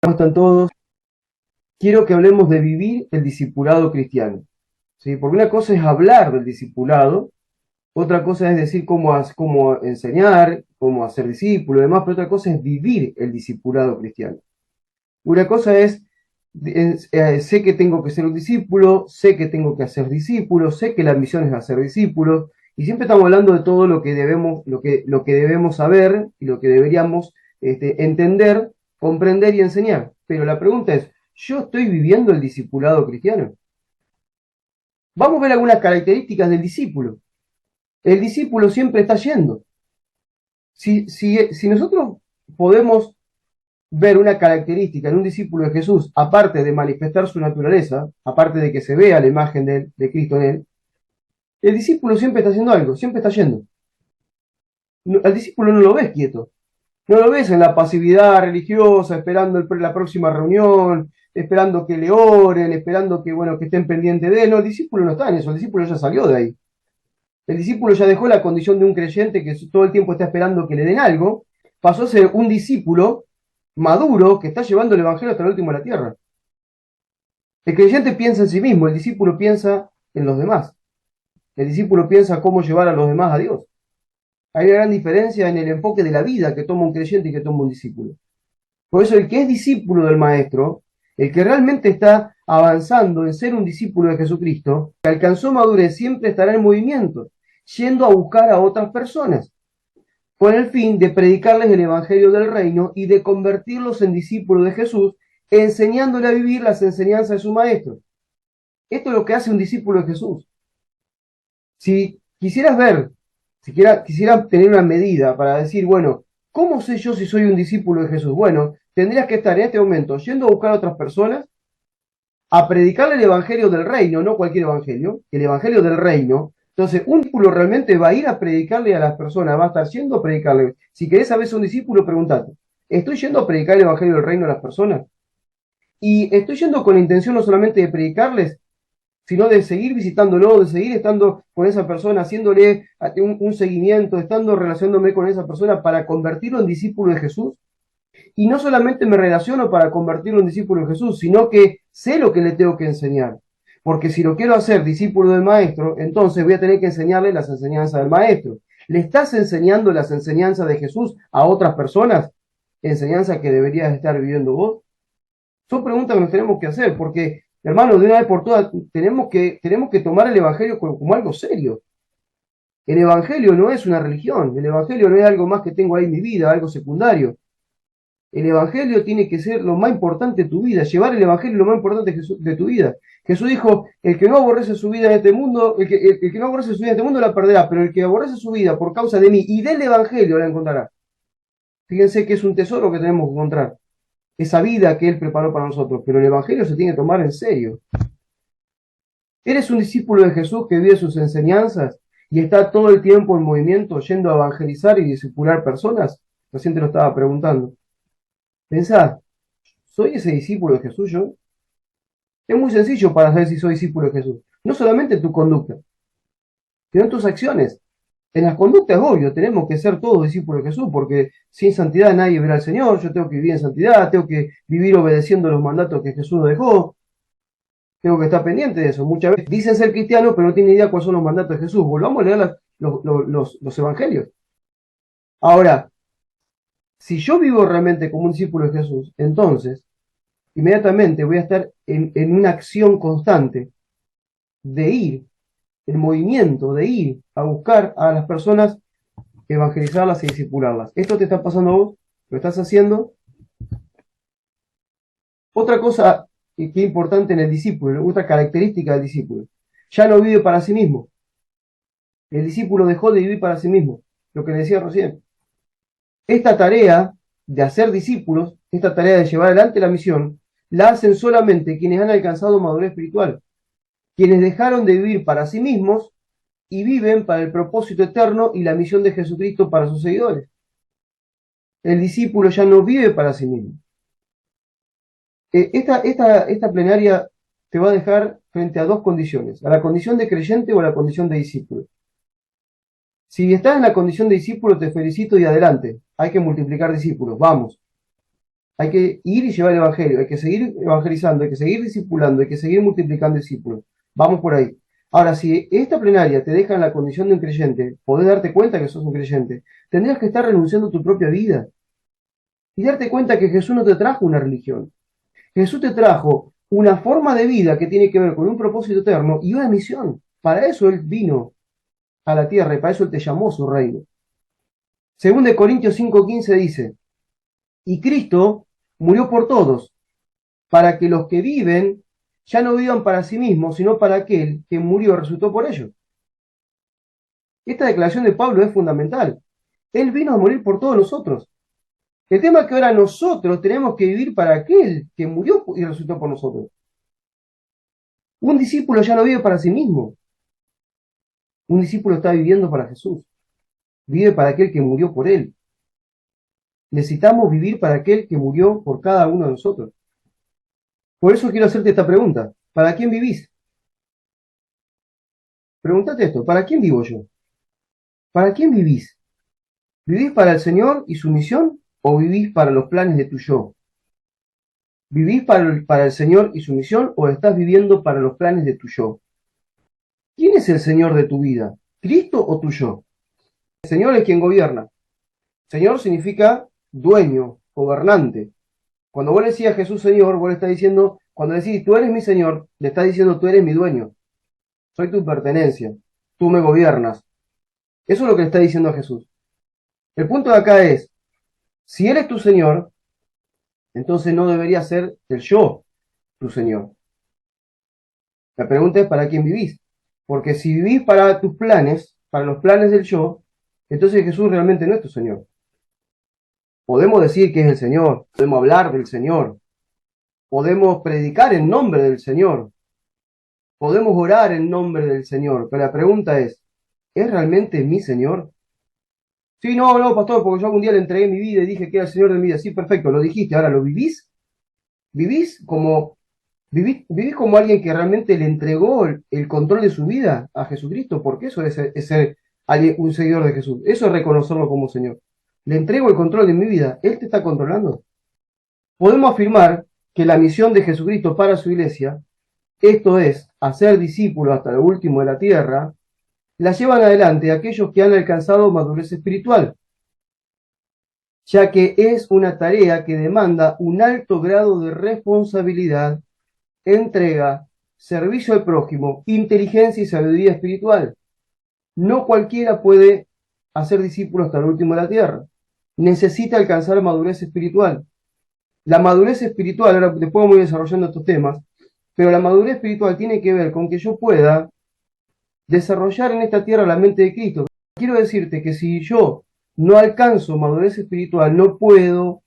¿Cómo están todos? Quiero que hablemos de vivir el discipulado cristiano. ¿Sí? Porque una cosa es hablar del discipulado, otra cosa es decir cómo enseñar, cómo hacer discípulo y demás, pero otra cosa es vivir el discipulado cristiano. Una cosa es, sé que tengo que ser un discípulo, sé que tengo que hacer discípulos, sé que la misión es hacer discípulos, y siempre estamos hablando de todo lo que debemos, lo que debemos saber y lo que deberíamos entender, comprender y enseñar. Pero la pregunta es, ¿yo estoy viviendo el discipulado cristiano? Vamos a ver algunas características del discípulo. El discípulo siempre está yendo. Si nosotros podemos ver una característica en un discípulo de Jesús, aparte de manifestar su naturaleza, aparte de que se vea la imagen de Cristo en él, el discípulo siempre está haciendo algo, siempre está yendo. Al discípulo no lo ves quieto, no lo ves en la pasividad religiosa, esperando la próxima reunión, esperando que le oren, esperando que, bueno, que estén pendientes de él. No, el discípulo no está en eso, el discípulo ya salió de ahí. El discípulo ya dejó la condición de un creyente que todo el tiempo está esperando que le den algo, pasó a ser un discípulo maduro que está llevando el evangelio hasta el último de la tierra. El creyente piensa en sí mismo, el discípulo piensa en los demás. El discípulo piensa cómo llevar a los demás a Dios. Hay una gran diferencia en el enfoque de la vida que toma un creyente y que toma un discípulo. Por eso el que es discípulo del Maestro, el que realmente está avanzando en ser un discípulo de Jesucristo, que alcanzó madurez, siempre estará en movimiento, yendo a buscar a otras personas, con el fin de predicarles el Evangelio del Reino y de convertirlos en discípulos de Jesús, enseñándole a vivir las enseñanzas de su Maestro. Esto es lo que hace un discípulo de Jesús. Si quisieras ver, quisiera tener una medida para decir, bueno, ¿cómo sé yo si soy un discípulo de Jesús? Bueno, tendrías que estar en este momento yendo a buscar a otras personas, a predicarle el evangelio del reino, no cualquier evangelio, el evangelio del reino. Entonces, un discípulo realmente va a ir a predicarle a las personas, va a estar yendo a predicarle. Si querés saber si un discípulo, pregúntate, ¿estoy yendo a predicar el evangelio del reino a las personas? Y estoy yendo con la intención no solamente de predicarles, sino de seguir visitándolo, de seguir estando con esa persona, haciéndole un seguimiento, estando relacionándome con esa persona para convertirlo en discípulo de Jesús. Y no solamente me relaciono para convertirlo en discípulo de Jesús, sino que sé lo que le tengo que enseñar. Porque si lo quiero hacer discípulo del maestro, entonces voy a tener que enseñarle las enseñanzas del maestro. ¿Le estás enseñando las enseñanzas de Jesús a otras personas? ¿Enseñanzas que deberías estar viviendo vos? Son preguntas que nos tenemos que hacer, porque, hermanos, de una vez por todas, tenemos que tomar el Evangelio como algo serio. El Evangelio no es una religión, el Evangelio no es algo más que tengo ahí en mi vida, algo secundario. El Evangelio tiene que ser lo más importante de tu vida, llevar el Evangelio lo más importante de tu vida. Jesús dijo, el que no aborrece su vida en este mundo, el que no aborrece su vida en este mundo la perderá, pero el que aborrece su vida por causa de mí y del Evangelio la encontrará. Fíjense que es un tesoro que tenemos que encontrar, esa vida que Él preparó para nosotros, pero el Evangelio se tiene que tomar en serio. ¿Eres un discípulo de Jesús que vive sus enseñanzas y está todo el tiempo en movimiento yendo a evangelizar y discipular personas? Recién te lo estaba preguntando. Pensá, ¿soy ese discípulo de Jesús yo? Es muy sencillo para saber si soy discípulo de Jesús. No solamente en tu conducta, sino en tus acciones. En las conductas, obvio, tenemos que ser todos discípulos de Jesús, porque sin santidad nadie verá al Señor. Yo tengo que vivir en santidad, tengo que vivir obedeciendo los mandatos que Jesús nos dejó. Tengo que estar pendiente de eso. Muchas veces dicen ser cristianos, pero no tienen idea cuáles son los mandatos de Jesús. Volvamos a leer los evangelios. Ahora, si yo vivo realmente como un discípulo de Jesús, entonces inmediatamente voy a estar en una acción constante de ir, el movimiento de ir a buscar a las personas, evangelizarlas y discipularlas. ¿Esto te está pasando a vos? ¿Lo estás haciendo? Otra cosa que es importante en el discípulo, otra característica del discípulo, ya no vive para sí mismo. El discípulo dejó de vivir para sí mismo, lo que le decía recién. Esta tarea de hacer discípulos, esta tarea de llevar adelante la misión, la hacen solamente quienes han alcanzado madurez espiritual, quienes dejaron de vivir para sí mismos y viven para el propósito eterno y la misión de Jesucristo para sus seguidores. El discípulo ya no vive para sí mismo. Esta plenaria te va a dejar frente a dos condiciones, a la condición de creyente o a la condición de discípulo. Si estás en la condición de discípulo, te felicito y adelante. Hay que multiplicar discípulos, vamos. Hay que ir y llevar el evangelio, hay que seguir evangelizando, hay que seguir discipulando, hay que seguir multiplicando discípulos. Vamos por ahí. Ahora, si esta plenaria te deja en la condición de un creyente, podés darte cuenta que sos un creyente, tendrías que estar renunciando a tu propia vida y darte cuenta que Jesús no te trajo una religión. Jesús te trajo una forma de vida que tiene que ver con un propósito eterno y una misión. Para eso Él vino a la tierra y para eso Él te llamó a su reino. Según de Corintios 5:15 dice, y Cristo murió por todos, para que los que viven ya no vivan para sí mismos, sino para aquel que murió y resucitó por ellos. Esta declaración de Pablo es fundamental. Él vino a morir por todos nosotros. El tema es que ahora nosotros tenemos que vivir para aquel que murió y resucitó por nosotros. Un discípulo ya no vive para sí mismo. Un discípulo está viviendo para Jesús. Vive para aquel que murió por él. Necesitamos vivir para aquel que murió por cada uno de nosotros. Por eso quiero hacerte esta pregunta. ¿Para quién vivís? Pregúntate esto. ¿Para quién vivo yo? ¿Para quién vivís? ¿Vivís para el Señor y su misión o vivís para los planes de tu yo? ¿Vivís para el Señor y su misión o estás viviendo para los planes de tu yo? ¿Quién es el Señor de tu vida? ¿Cristo o tu yo? El Señor es quien gobierna. Señor significa dueño, gobernante. Cuando vos le decís a Jesús Señor, vos le estás diciendo, cuando decís tú eres mi Señor, le estás diciendo tú eres mi dueño. Soy tu pertenencia. Tú me gobiernas. Eso es lo que le está diciendo a Jesús. El punto de acá es, si Él es tu Señor, entonces no debería ser el yo tu Señor. La pregunta es ¿para quién vivís? Porque si vivís para tus planes, para los planes del yo, entonces Jesús realmente no es tu Señor. Podemos decir que es el Señor, podemos hablar del Señor, podemos predicar en nombre del Señor, podemos orar en nombre del Señor, pero la pregunta ¿es realmente mi Señor? Sí, no, pastor, porque yo algún día le entregué mi vida y dije que era el Señor de mi vida. Sí, perfecto, lo dijiste, ahora lo vivís. ¿Vivís como alguien que realmente le entregó el control de su vida a Jesucristo? Porque eso es ser un seguidor de Jesús. Eso es reconocerlo como Señor. Le entrego el control de mi vida. Él te está controlando. Podemos afirmar que la misión de Jesucristo para su iglesia, esto es, hacer discípulos hasta lo último de la tierra, la llevan adelante aquellos que han alcanzado madurez espiritual, ya que es una tarea que demanda un alto grado de responsabilidad, entrega, servicio al prójimo, inteligencia y sabiduría espiritual. No cualquiera puede hacer discípulos hasta el último de la tierra. Necesita alcanzar madurez espiritual. La madurez espiritual, ahora después vamos a ir desarrollando estos temas, pero la madurez espiritual tiene que ver con que yo pueda desarrollar en esta tierra la mente de Cristo. Quiero decirte que si yo no alcanzo madurez espiritual, no puedo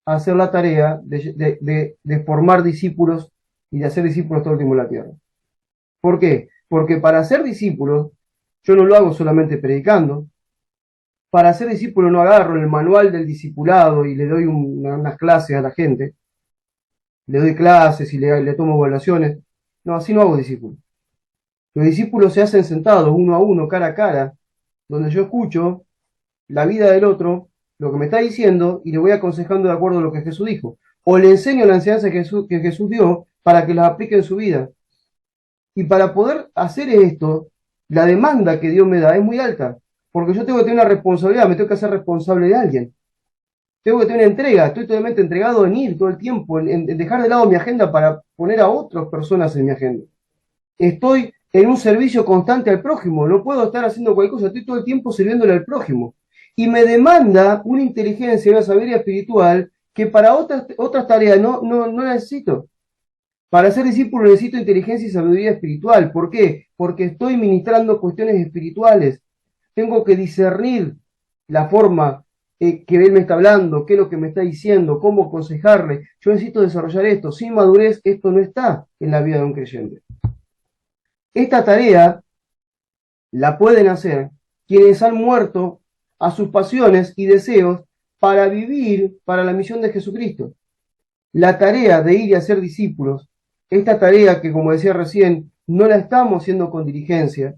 hacer la tarea de formar discípulos y de hacer discípulos todo el tiempo en la tierra. ¿Por qué? Porque para ser discípulos, yo no lo hago solamente predicando. Para ser discípulo no agarro el manual del discipulado y le doy unas clases a la gente. Le doy clases y le tomo evaluaciones. No, así no hago discípulos. Los discípulos se hacen sentados uno a uno, cara a cara, donde yo escucho la vida del otro, lo que me está diciendo, y le voy aconsejando de acuerdo a lo que Jesús dijo. O le enseño la enseñanza que Jesús dio para que las aplique en su vida. Y para poder hacer esto, la demanda que Dios me da es muy alta, porque yo tengo que tener una responsabilidad, me tengo que hacer responsable de alguien. Tengo que tener una entrega, estoy totalmente entregado en ir todo el tiempo, en dejar de lado mi agenda para poner a otras personas en mi agenda. Estoy en un servicio constante al prójimo, no puedo estar haciendo cualquier cosa, estoy todo el tiempo sirviéndole al prójimo. Y me demanda una inteligencia y una sabiduría espiritual que para otras tareas no necesito. Para ser discípulo necesito inteligencia y sabiduría espiritual. ¿Por qué? Porque estoy ministrando cuestiones espirituales. Tengo que discernir la forma que él me está hablando, qué es lo que me está diciendo, cómo aconsejarle. Yo necesito desarrollar esto. Sin madurez esto no está en la vida de un creyente. Esta tarea la pueden hacer quienes han muerto a sus pasiones y deseos para vivir para la misión de Jesucristo. La tarea de ir y hacer discípulos, esta tarea que, como decía recién, no la estamos haciendo con diligencia,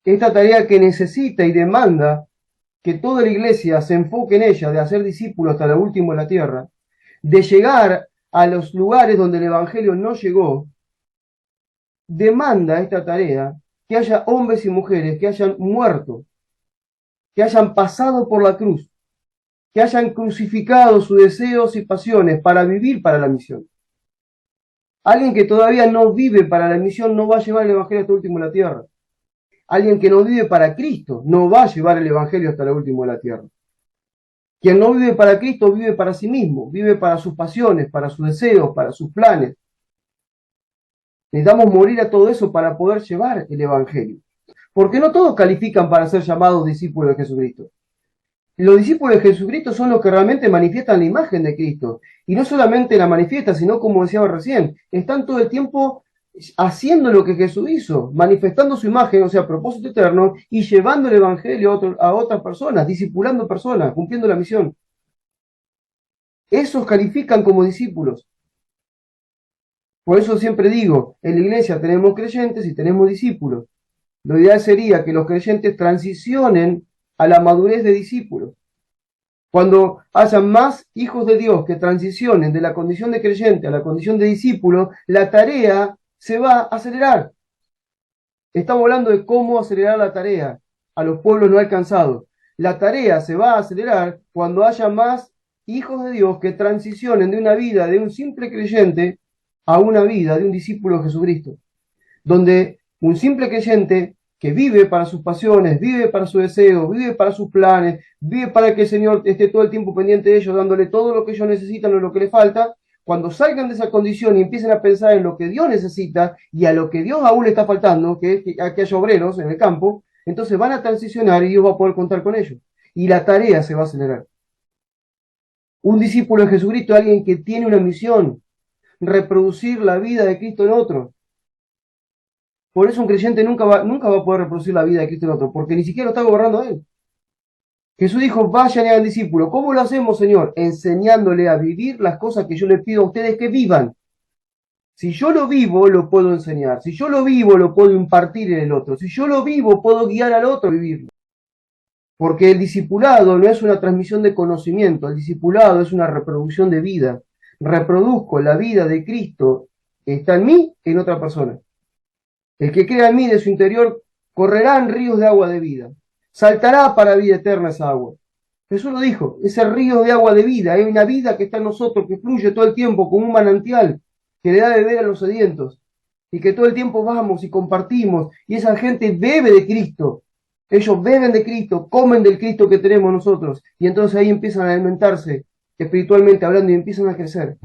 esta tarea que necesita y demanda que toda la iglesia se enfoque en ella, de hacer discípulos hasta lo último de la tierra, de llegar a los lugares donde el Evangelio no llegó, demanda esta tarea que haya hombres y mujeres que hayan muerto, que hayan pasado por la cruz, que hayan crucificado sus deseos y pasiones para vivir para la misión. Alguien que todavía no vive para la misión no va a llevar el Evangelio hasta el último de la tierra. Alguien que no vive para Cristo no va a llevar el Evangelio hasta el último de la tierra. Quien no vive para Cristo vive para sí mismo, vive para sus pasiones, para sus deseos, para sus planes. Necesitamos morir a todo eso para poder llevar el Evangelio. Porque no todos califican para ser llamados discípulos de Jesucristo. Los discípulos de Jesucristo son los que realmente manifiestan la imagen de Cristo. Y no solamente la manifiestan, sino como decía recién, están todo el tiempo haciendo lo que Jesús hizo, manifestando su imagen, o sea, propósito eterno, y llevando el Evangelio a otras personas, discipulando personas, cumpliendo la misión. Esos califican como discípulos. Por eso siempre digo, en la iglesia tenemos creyentes y tenemos discípulos. Lo ideal sería que los creyentes transicionen a la madurez de discípulos. Cuando haya más hijos de Dios que transicionen de la condición de creyente a la condición de discípulo, la tarea se va a acelerar. Estamos hablando de cómo acelerar la tarea a los pueblos no alcanzados. La tarea se va a acelerar cuando haya más hijos de Dios que transicionen de una vida de un simple creyente a una vida de un discípulo de Jesucristo, donde un simple creyente que vive para sus pasiones, vive para sus deseos, vive para sus planes, vive para que el Señor esté todo el tiempo pendiente de ellos, dándole todo lo que ellos necesitan o lo que les falta. Cuando salgan de esa condición y empiecen a pensar en lo que Dios necesita y a lo que Dios aún le está faltando, que es que haya obreros en el campo, entonces van a transicionar y Dios va a poder contar con ellos. Y la tarea se va a acelerar. Un discípulo de Jesucristo es alguien que tiene una misión, reproducir la vida de Cristo en otro. Por eso un creyente nunca va a poder reproducir la vida de Cristo en otro, porque ni siquiera lo está gobernando él. Jesús dijo, vayan y hagan discípulos. ¿Cómo lo hacemos, Señor? Enseñándole a vivir las cosas que yo les pido a ustedes que vivan. Si yo lo vivo, lo puedo enseñar. Si yo lo vivo, lo puedo impartir en el otro. Si yo lo vivo, puedo guiar al otro a vivirlo. Porque el discipulado no es una transmisión de conocimiento, el discipulado es una reproducción de vida. Reproduzco la vida de Cristo que está en mí en otra persona. El que crea en mí de su interior correrán ríos de agua de vida. Saltará para vida eterna esa agua. Jesús lo dijo, ese río de agua de vida, hay una vida que está en nosotros, que fluye todo el tiempo como un manantial, que le da de beber a los sedientos, y que todo el tiempo vamos y compartimos, y esa gente bebe de Cristo. Ellos beben de Cristo, comen del Cristo que tenemos nosotros, y entonces ahí empiezan a alimentarse espiritualmente hablando y empiezan a crecer.